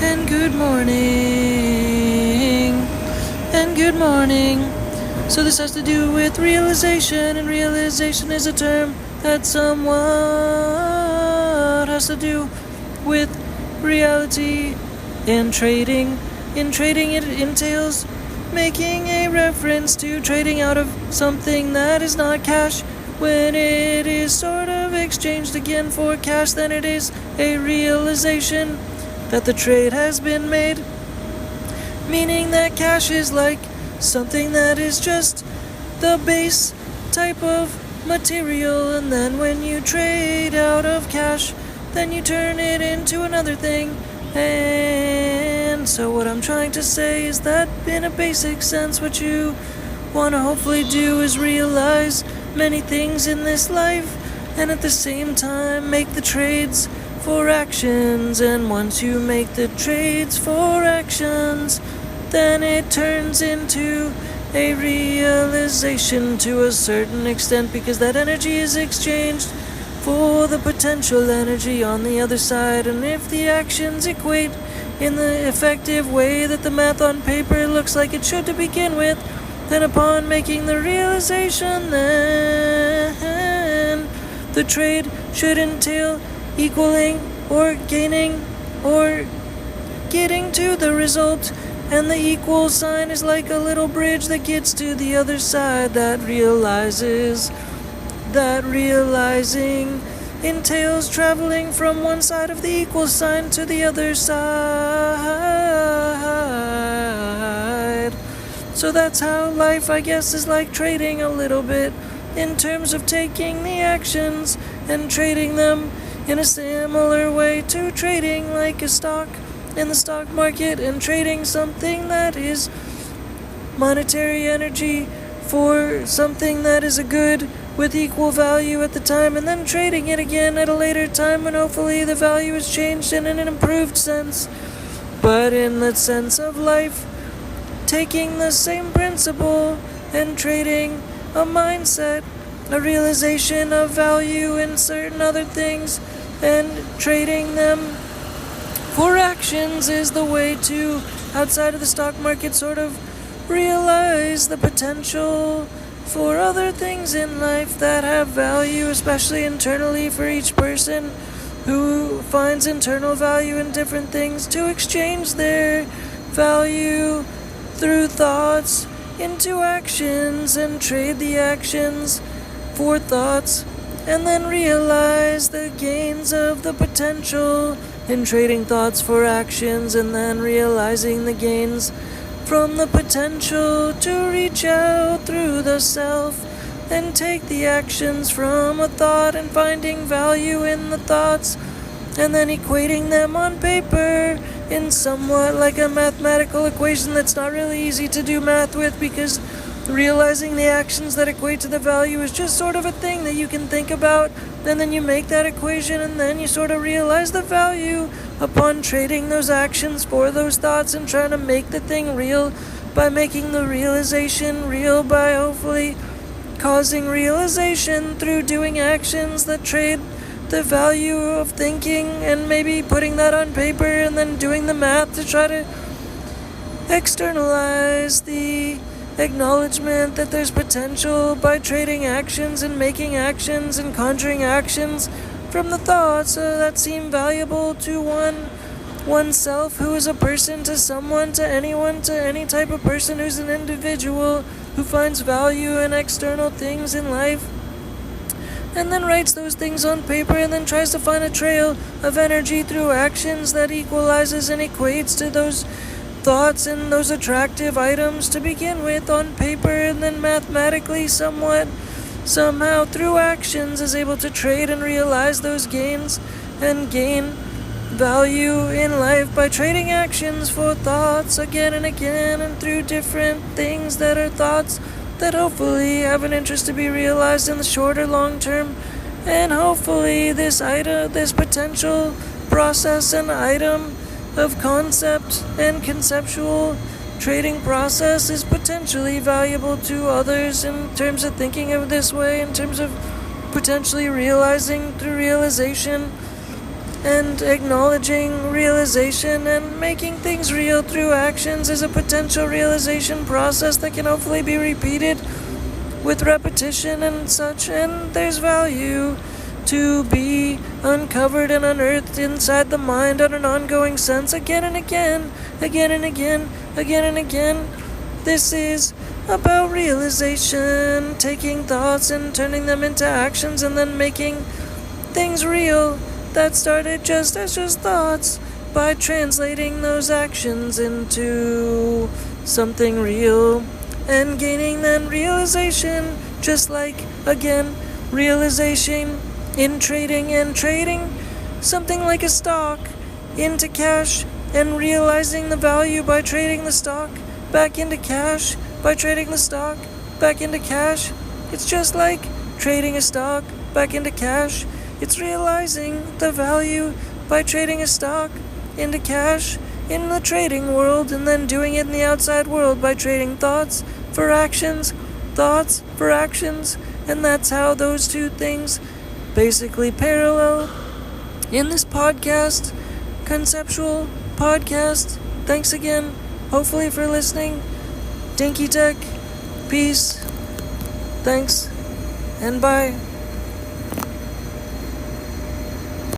and good morning, and good morning. So this has to do with realization, and realization is a term that somewhat has to do with reality and trading. In trading, it entails making a reference to trading out of something that is not cash. When it is sort of exchanged again for cash, then it is a realization that the trade has been made, meaning that cash is like something that is just the base type of material, and then when you trade out of cash, then you turn it into another thing. And so what I'm trying to say is that in a basic sense, what you want to hopefully do is realize many things in this life, and at the same time make the trades for actions. And once you make the trades for actions, then it turns into a realization to a certain extent, because that energy is exchanged for the potential energy on the other side. And if the actions equate in the effective way that the math on paper looks like it should to begin with, then upon making the realization, then the trade should entail equaling or gaining or getting to the result. And the equal sign is like a little bridge that gets to the other side. That realizing entails traveling from one side of the equal sign to the other side. So that's how life, I guess, is like trading a little bit, in terms of taking the actions and trading them in a similar way to trading like a stock in the stock market, and trading something that is monetary energy for something that is a good with equal value at the time, and then trading it again at a later time when hopefully the value is changed in an improved sense. But in the sense of life, taking the same principle and trading a mindset, a realization of value in certain other things, and trading them for actions is the way to, outside of the stock market, sort of realize the potential for other things in life that have value, especially internally for each person who finds internal value in different things, to exchange their value through thoughts into actions and trade the actions for thoughts, and then realize the gains of the potential in trading thoughts for actions, and then realizing the gains from the potential to reach out through the self and take the actions from a thought and finding value in the thoughts, and then equating them on paper in somewhat like a mathematical equation that's not really easy to do math with, because realizing the actions that equate to the value is just sort of a thing that you can think about, and then you make that equation, and then you sort of realize the value upon trading those actions for those thoughts and trying to make the thing real by making the realization real, by hopefully causing realization through doing actions that trade the value of thinking, and maybe putting that on paper and then doing the math to try to externalize the acknowledgement that there's potential by trading actions and making actions and conjuring actions from the thoughts that seem valuable to oneself, who is a person, to someone, to anyone, to any type of person who's an individual who finds value in external things in life, and then writes those things on paper, and then tries to find a trail of energy through actions that equalizes and equates to those thoughts and those attractive items to begin with on paper, and then mathematically somehow through actions is able to trade and realize those gains and gain value in life by trading actions for thoughts again and again, and through different things that are thoughts that hopefully have an interest to be realized in the short or long term. And hopefully this potential process and item of concept and conceptual trading process is potentially valuable to others in terms of thinking of this way, in terms of potentially realizing through realization And acknowledging realization and making things real through actions is a potential realization process that can hopefully be repeated with repetition and such, and there's value to be uncovered and unearthed inside the mind on an ongoing sense again and again, again and again, again and again. This is about realization, taking thoughts and turning them into actions and then making things real that started just as just thoughts by translating those actions into something real and gaining then realization, just like, again, realization in trading and trading something like a stock into cash and realizing the value by trading the stock back into cash, by trading the stock back into cash. It's just like trading a stock back into cash. It's realizing the value by trading a stock into cash in the trading world and then doing it in the outside world by trading thoughts for actions, and that's how those two things basically parallel in this podcast, conceptual podcast. Thanks again, hopefully for listening. Dinky Tech, peace, thanks, and bye.